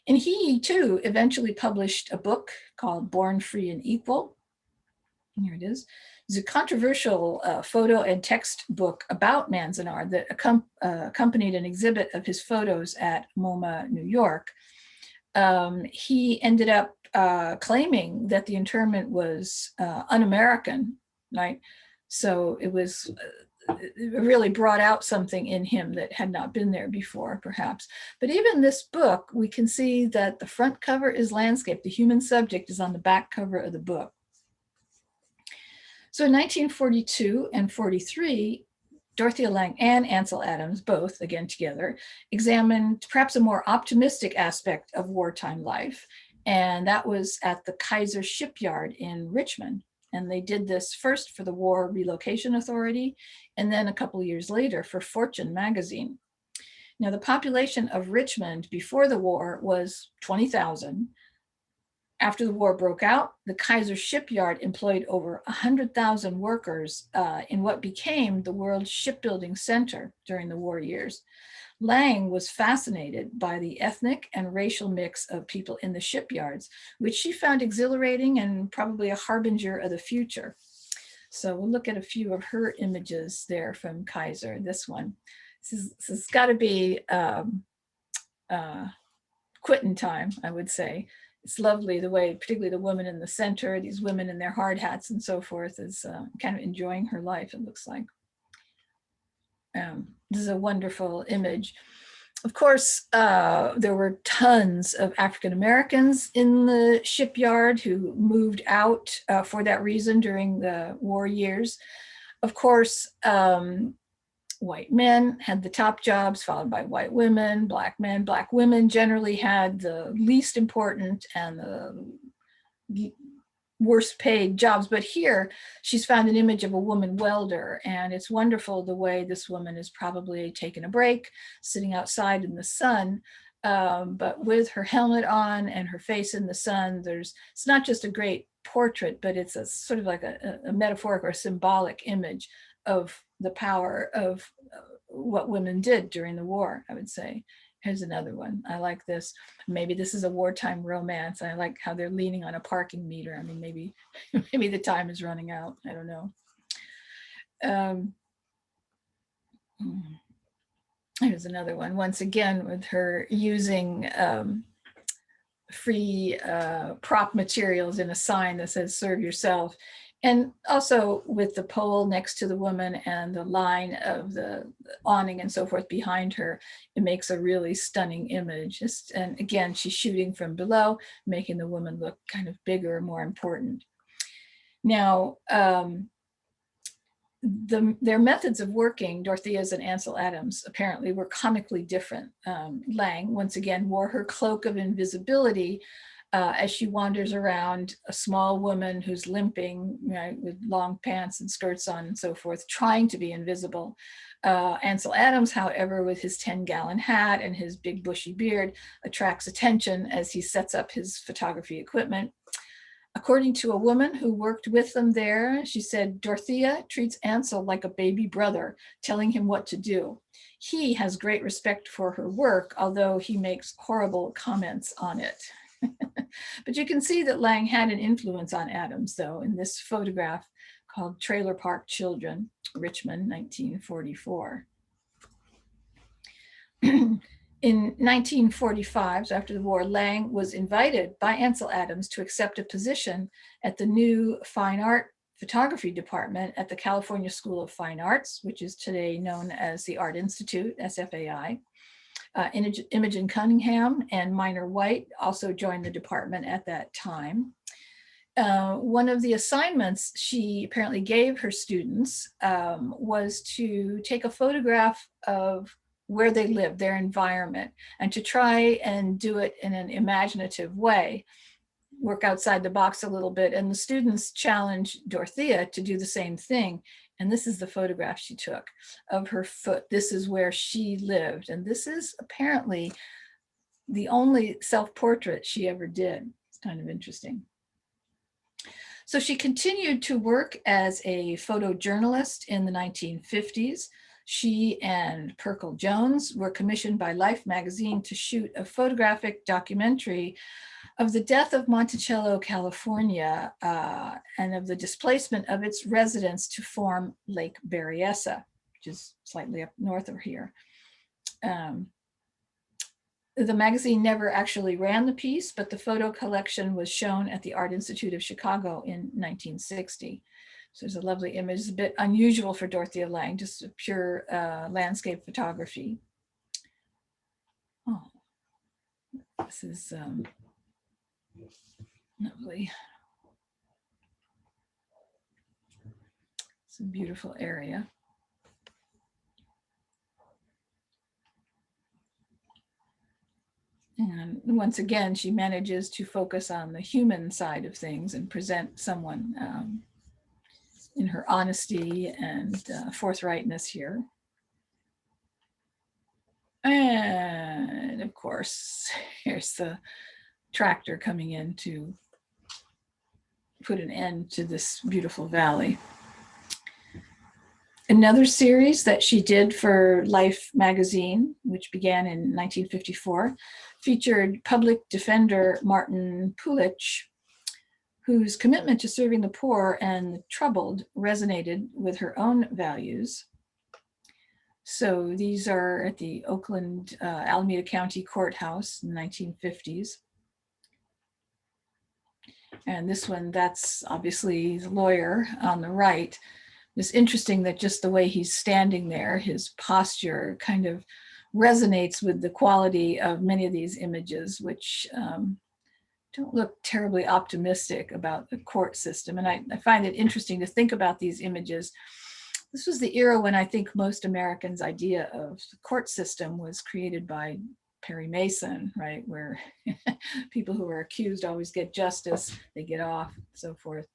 And he too eventually published a book called Born Free and Equal. Here it is. It's a controversial photo and text book about Manzanar that accompanied an exhibit of his photos at MoMA, New York. He ended up claiming that the internment was un-American, right? So it was, it really brought out something in him that had not been there before, perhaps. But even this book, we can see that the front cover is landscape. The human subject is on the back cover of the book. So in 1942 and 43, Dorothea Lange and Ansel Adams, both again together, examined perhaps a more optimistic aspect of wartime life. And that was at the Kaiser shipyard in Richmond. And they did this first for the War Relocation Authority, and then a couple of years later for Fortune magazine. Now, the population of Richmond before the war was 20,000. After the war broke out, the Kaiser shipyard employed over 100,000 workers in what became the world's shipbuilding center during the war years. Lange was fascinated by the ethnic and racial mix of people in the shipyards, which she found exhilarating and probably a harbinger of the future. So we'll look at a few of her images there from Kaiser. This one. This has got to be quitting time, I would say. It's lovely the way, particularly the woman in the center, these women in their hard hats and so forth, is kind of enjoying her life, it looks like. This is a wonderful image. Of course, there were tons of African Americans in the shipyard who moved out for that reason during the war years. Of course, white men had the top jobs, followed by white women, black men. Black women generally had the least important and the worst paid jobs. But here she's found an image of a woman welder, and it's wonderful the way this woman is probably taking a break, sitting outside in the sun, but with her helmet on and her face in the sun. It's not just a great portrait, but it's a sort of like a metaphoric or symbolic image of the power of what women did during the war, I would say. Here's another one. I like this. Maybe this is a wartime romance. I like how they're leaning on a parking meter. I mean, maybe the time is running out. I don't know. Here's another one. Once again, with her using free prop materials in a sign that says "Serve yourself." And also with the pole next to the woman and the line of the awning and so forth behind her, it makes a really stunning image. And again, she's shooting from below, making the woman look kind of bigger, more important. Now, their methods of working, Dorothea's and Ansel Adams, apparently were comically different. Lange, once again, wore her cloak of invisibility as she wanders around, a small woman who's limping, right, with long pants and skirts on and so forth, trying to be invisible. Ansel Adams, however, with his 10-gallon hat and his big bushy beard, attracts attention as he sets up his photography equipment. According to a woman who worked with them there, she said, Dorothea treats Ansel like a baby brother, telling him what to do. He has great respect for her work, although he makes horrible comments on it. But you can see that Lange had an influence on Adams, though, in this photograph called Trailer Park Children, Richmond, 1944. In 1945, so after the war, Lange was invited by Ansel Adams to accept a position at the new Fine Art Photography Department at the California School of Fine Arts, which is today known as the Art Institute, SFAI. Imogen Cunningham and Minor White also joined the department at that time. One of the assignments she apparently gave her students was to take a photograph of where they live, their environment, and to try and do it in an imaginative way, work outside the box a little bit. And the students challenged Dorothea to do the same thing. And this is the photograph she took of her foot. This is where she lived. And this is apparently the only self-portrait she ever did. It's kind of interesting. So she continued to work as a photojournalist in the 1950s. She and Perkle Jones were commissioned by Life magazine to shoot a photographic documentary of the death of Monticello, California, and of the displacement of its residents to form Lake Berryessa, which is slightly up north of here. The magazine never actually ran the piece, but the photo collection was shown at the Art Institute of Chicago in 1960. So there's a lovely image. It's a bit unusual for Dorothea Lange, just a pure landscape photography. Oh, this is lovely. It's a beautiful area. And once again, she manages to focus on the human side of things and present someone in her honesty and forthrightness here. And of course, here's the tractor coming in to put an end to this beautiful valley. Another series that she did for Life magazine, which began in 1954, featured public defender Martin Pulich, whose commitment to serving the poor and the troubled resonated with her own values. So these are at the Oakland, Alameda County Courthouse in the 1950s. And this one, that's obviously the lawyer on the right. It's interesting that just the way he's standing there, his posture kind of resonates with the quality of many of these images, which don't look terribly optimistic about the court system. And I find it interesting to think about these images. This was the era when I think most Americans' idea of the court system was created by Perry Mason, right? Where people who are accused always get justice, they get off, and so forth.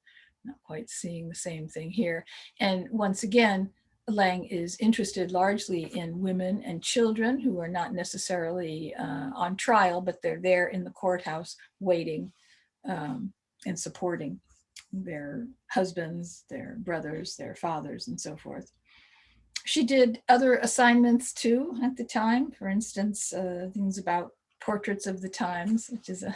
Not quite seeing the same thing here. And once again, Lange is interested largely in women and children who are not necessarily on trial, but they're there in the courthouse waiting and supporting their husbands, their brothers, their fathers, and so forth. She did other assignments too at the time. For instance, things about Portraits of the Times, which is a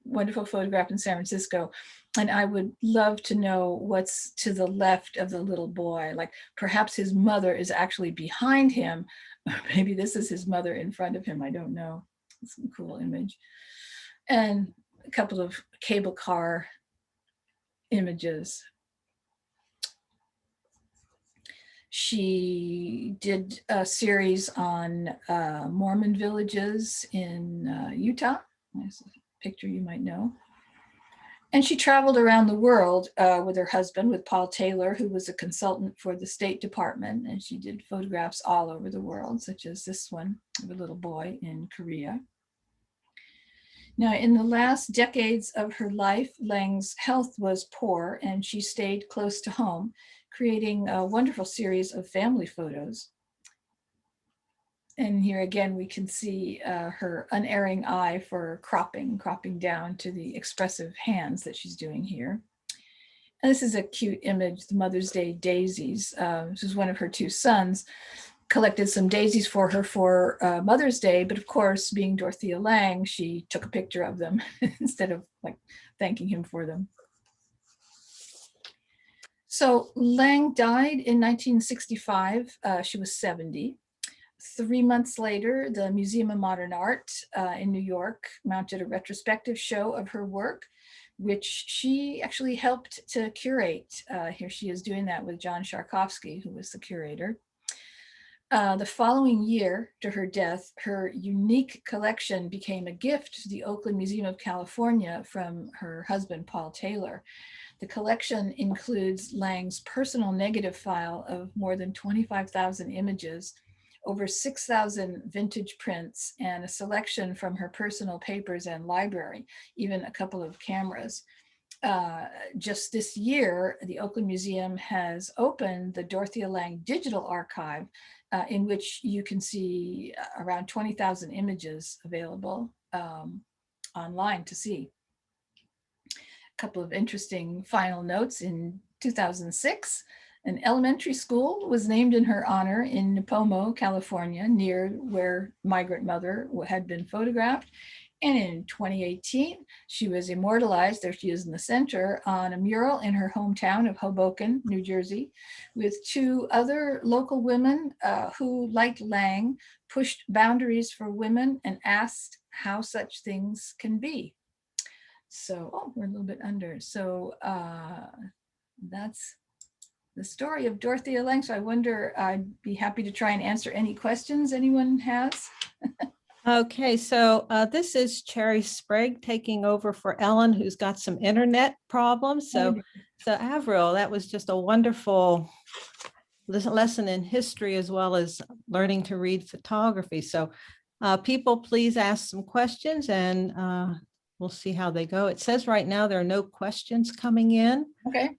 wonderful photograph in San Francisco. And I would love to know what's to the left of the little boy. Like perhaps his mother is actually behind him. Or maybe this is his mother in front of him. I don't know. It's a cool image. And a couple of cable car images. She did a series on Mormon villages in Utah. There's a picture you might know. And she traveled around the world with her husband, with Paul Taylor, who was a consultant for the State Department. And she did photographs all over the world, such as this one of a little boy in Korea. Now, in the last decades of her life, Lange's health was poor, and she stayed close to home, creating a wonderful series of family photos. And here again, we can see her unerring eye for cropping down to the expressive hands that she's doing here. And this is a cute image, the Mother's Day daisies. This is one of her two sons, collected some daisies for her for Mother's Day, but of course, being Dorothea Lange, she took a picture of them instead of like thanking him for them. So Lange died in 1965. She was 70. 3 months later, the Museum of Modern Art in New York mounted a retrospective show of her work, which she actually helped to curate. Here she is doing that with John Sharkovsky, who was the curator. The following year to her death, her unique collection became a gift to the Oakland Museum of California from her husband, Paul Taylor. The collection includes Lange's personal negative file of more than 25,000 images, over 6,000 vintage prints, and a selection from her personal papers and library, even a couple of cameras. Just this year, the Oakland Museum has opened the Dorothea Lange Digital Archive, in which you can see around 20,000 images available online to see. A couple of interesting final notes. In 2006, An elementary school was named in her honor in Nipomo, California, near where Migrant Mother had been photographed. And in 2018, she was immortalized, there she is in the center, on a mural in her hometown of Hoboken, New Jersey, with two other local women who, like Lange, pushed boundaries for women and asked how such things can be. So, oh, we're a little bit under. So that's the story of Dorothea Lange. So I wonder, I'd be happy to try and answer any questions anyone has. Okay, so this is Cherry Sprague taking over for Ellen, who's got some internet problems. So Avril, that was just a wonderful lesson in history as well as learning to read photography. So people, please ask some questions and we'll see how they go. It says right now there are no questions coming in. Okay.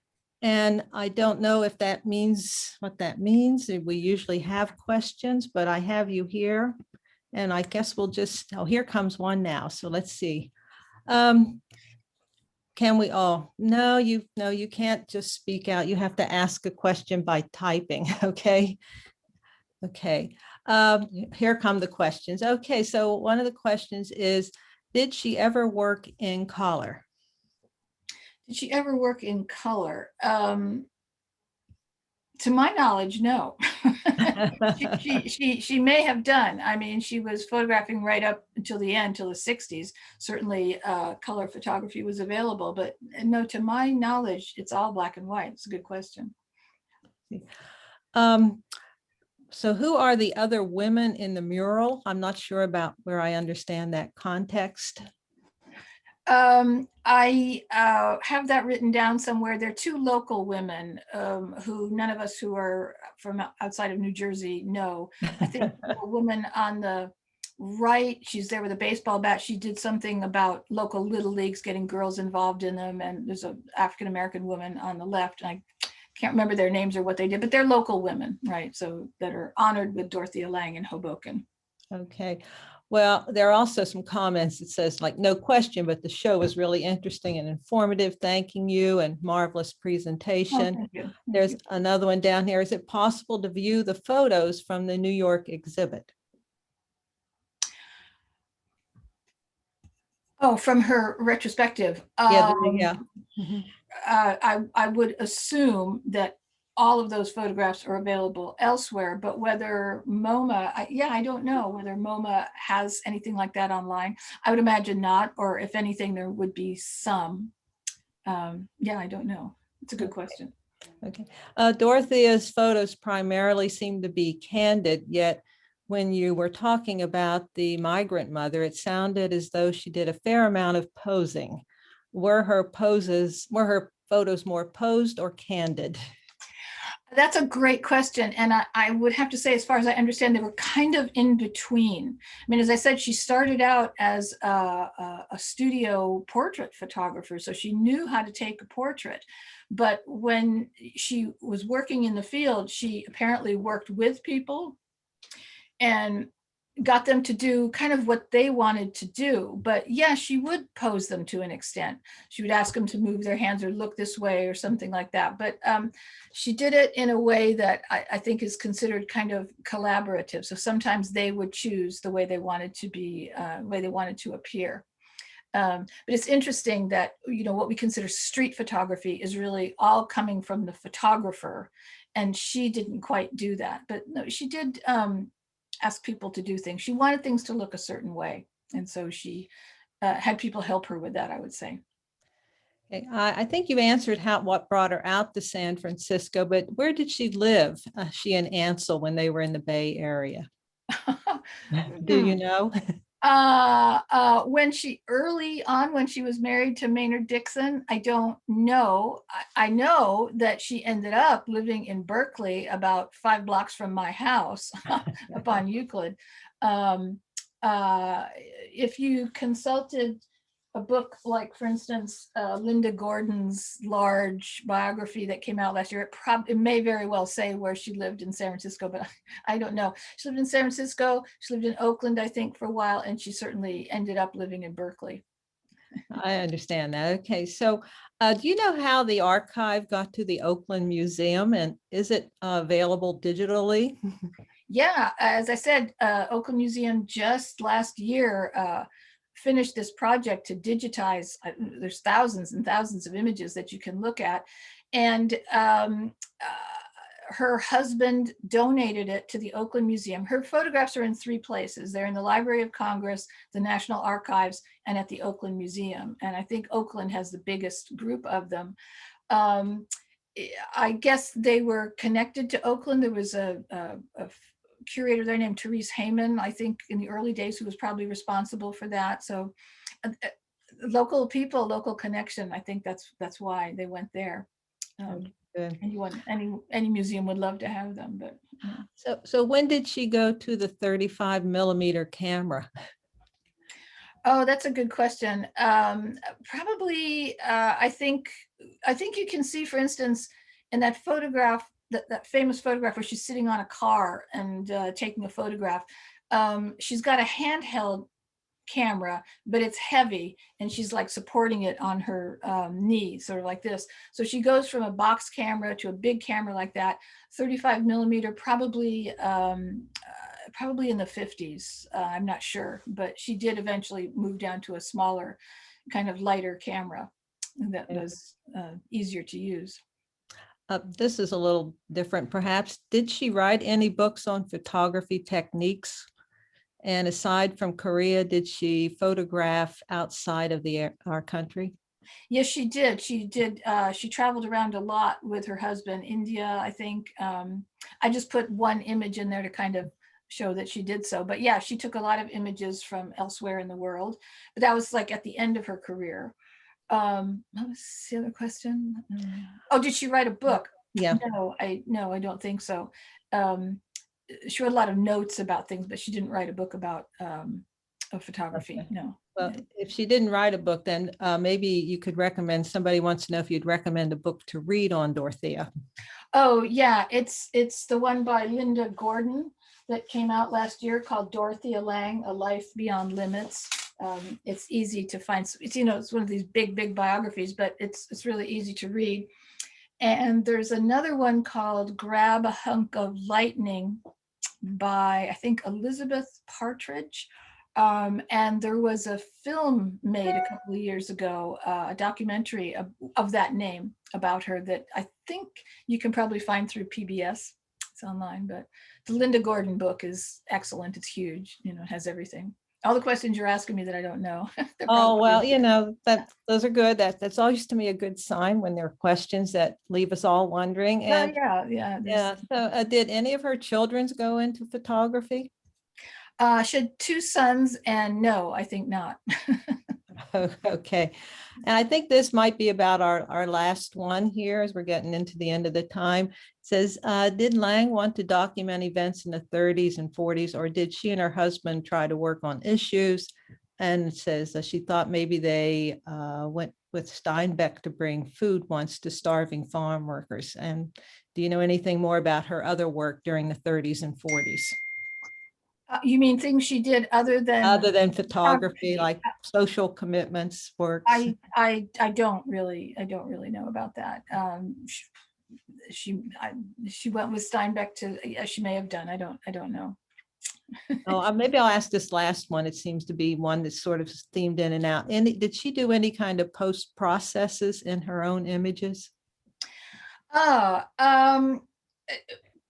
And I don't know if that means what that means. We usually have questions, but I have you here. And I guess we'll just, oh, here comes one now. So let's see. Can we all? No, you can't just speak out. You have to ask a question by typing. Okay. Okay. Here come the questions. Okay. So one of the questions is, did she ever work in color? Did she ever work in color? To my knowledge, no. she may have done. I mean, she was photographing right up until the end, till the 60s. Certainly color photography was available, but no, to my knowledge, it's all black and white. It's a good question. So who are the other women in the mural? I'm not sure about where I understand that context. I have that written down somewhere. There are two local women who none of us who are from outside of New Jersey know. I think a woman on the right, she's there with a baseball bat. She did something about local little leagues, getting girls involved in them. And there's an African-American woman on the left. And I can't remember their names or what they did, but they're local women, right? So that are honored with Dorothea Lange in Hoboken. Okay. Well, there are also some comments that says like, no question, but the show was really interesting and informative. Thanking you and marvelous presentation. Oh, thank you. Thank There's you. another one down here. Is it possible to view the photos from the New York exhibit? Oh, from her retrospective. Yeah. Mhm. I would assume that all of those photographs are available elsewhere, but whether MoMA, I don't know whether MoMA has anything like that online. I would imagine not, or if anything, there would be some. Yeah, I don't know. It's a good question. Okay. Dorothea's photos primarily seem to be candid, yet when you were talking about the Migrant Mother, it sounded as though she did a fair amount of posing. Were her photos more posed or candid? That's a great question. And I would have to say, as far as I understand, they were kind of in between. I mean, as I said, she started out as a studio portrait photographer, so she knew how to take a portrait. But when she was working in the field, she apparently worked with people and got them to do kind of what they wanted to do. But yeah, she would pose them to an extent. She would ask them to move their hands or look this way or something like that. But she did it in a way that I think is considered kind of collaborative. So sometimes they would choose the way they wanted to be, way they wanted to appear. But it's interesting that, you know, what we consider street photography is really all coming from the photographer. And she didn't quite do that. But no, she did ask people to do things. She wanted things to look a certain way. And so she had people help her with that, I would say. Okay. I think you answered what brought her out to San Francisco, but where did she live, she and Ansel, when they were in the Bay Area? Do you know? When she early on, when she was married to Maynard Dixon, I don't know. I know that she ended up living in Berkeley, about 5 blocks from my house up on Euclid. If you consulted a book like, for instance, Linda Gordon's large biography that came out last year, it may very well say where she lived in San Francisco, but I don't know. She lived in San Francisco, she lived in Oakland, I think, for a while, and she certainly ended up living in Berkeley. I understand that. Okay, so do you know how the archive got to the Oakland Museum, and is it available digitally? Yeah, as I said, Oakland Museum just last year finished this project to digitize. There's thousands and thousands of images that you can look at. And her husband donated it to the Oakland Museum. Her photographs are in three places. They're in the Library of Congress, the National Archives, and at the Oakland Museum. And I think Oakland has the biggest group of them. I guess they were connected to Oakland. There was a curator there named Therese Heyman, I think in the early days, who was probably responsible for that. So local people, local connection, I think that's why they went there. Good. Any museum would love to have them, but So when did she go to the 35mm camera? oh, that's a good question. Probably, I think you can see, for instance, in that photograph, that famous photograph where she's sitting on a car and taking a photograph. She's got a handheld camera, but it's heavy, and she's like supporting it on her knee, sort of like this. So she goes from a box camera to a big camera like that. 35mm, probably in the 50s. I'm not sure, but she did eventually move down to a smaller, kind of lighter camera that was easier to use. This is a little different, perhaps. Did she write any books on photography techniques? And aside from Korea, did she photograph outside of our country? Yes, she did. She did. She traveled around a lot with her husband, India, I think. I just put one image in there to kind of show that she did so. But yeah, she took a lot of images from elsewhere in the world. But that was like at the end of her career. What was the other question? Oh, did she write a book? Yeah. No, I don't think so. She wrote a lot of notes about things, but she didn't write a book about photography. Okay. No. Well, if she didn't write a book, then maybe you could recommend, somebody wants to know if you'd recommend a book to read on Dorothea. Oh yeah, it's the one by Linda Gordon that came out last year called Dorothea Lange, A Life Beyond Limits. It's easy to find. It's it's one of these big biographies, but it's really easy to read. And there's another one called Grab a Hunk of Lightning by, I think, Elizabeth Partridge. And there was a film made a couple of years ago, a documentary of that name about her that I think you can probably find through PBS. It's online, but the Linda Gordon book is excellent. It's huge. It has everything. All the questions you're asking me that I don't know. Oh, well, those are good. That's always to me a good sign when there are questions that leave us all wondering. And yeah. So did any of her children go into photography? She had two sons, and no, I think not. Okay. And I think this might be about our last one here as we're getting into the end of the time. It says, did Lange want to document events in the 30s and 40s, or did she and her husband try to work on issues? And it says that she thought maybe they went with Steinbeck to bring food once to starving farm workers. And do you know anything more about her other work during the 30s and 40s? You mean things she did other than photography, like social commitments, works? I don't really know about that. She went with Steinbeck to, yeah, she may have done. I don't know. Oh, maybe I'll ask this last one. It seems to be one that's sort of themed in and out. And did she do any kind of post processes in her own images?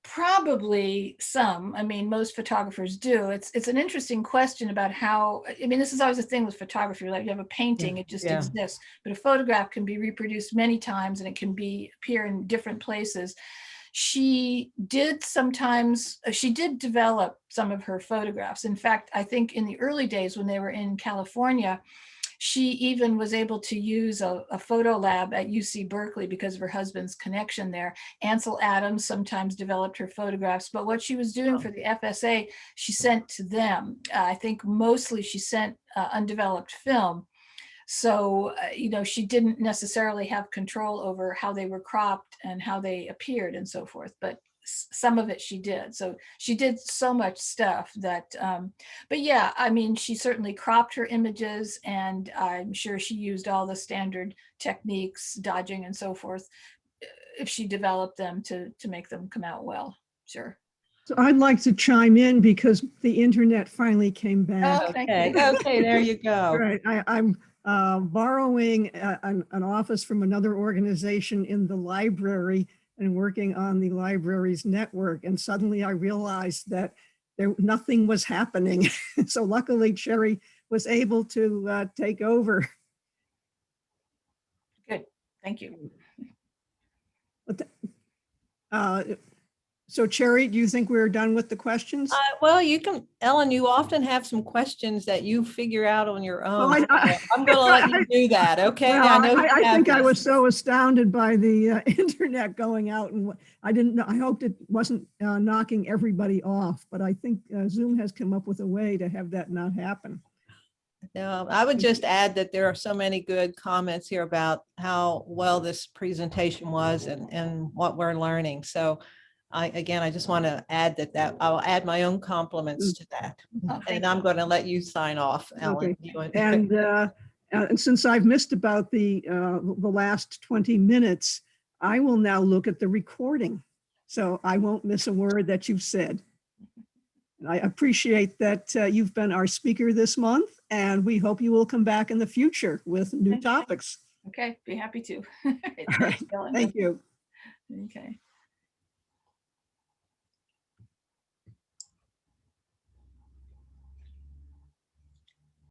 Probably some. I mean, most photographers do. It's an interesting question about how, I mean, this is always a thing with photography. Like you have a painting, it just exists, but a photograph can be reproduced many times and it can appear in different places. She did develop some of her photographs. In fact, I think in the early days when they were in California, she even was able to use a photo lab at UC Berkeley because of her husband's connection there. Ansel Adams sometimes developed her photographs, but what she was doing for the FSA, she sent to them. I think mostly she sent undeveloped film. So, she didn't necessarily have control over how they were cropped and how they appeared and so forth. But some of it she did. So she did so much stuff that, but yeah, I mean, she certainly cropped her images, and I'm sure she used all the standard techniques, dodging and so forth, if she developed them to make them come out well. Sure. So I'd like to chime in because the internet finally came back. Oh, thank Okay, you. okay, there you go. Right, I'm borrowing an office from another organization in the library and working on the library's network. And suddenly I realized that nothing was happening. So luckily Sherry was able to take over. Good. Thank you. So Cherry, do you think we're done with the questions? Well, you can, Ellen, you often have some questions that you figure out on your own. Well, I'm going to let you do that, okay? Well, I know I think I this. was so astounded by the internet going out, and I didn't know, I hoped it wasn't knocking everybody off, but I think Zoom has come up with a way to have that not happen. No, I would just add that there are so many good comments here about how well this presentation was and what we're learning. So I just want to add that I'll add my own compliments to that. Oh, And I'm going to let you sign off, Ellen. Okay. And since I've missed about the last 20 minutes, I will now look at the recording. So I won't miss a word that you've said. I appreciate that you've been our speaker this month, and we hope you will come back in the future with new topics. Okay, be happy to. All right. Thank you. Okay.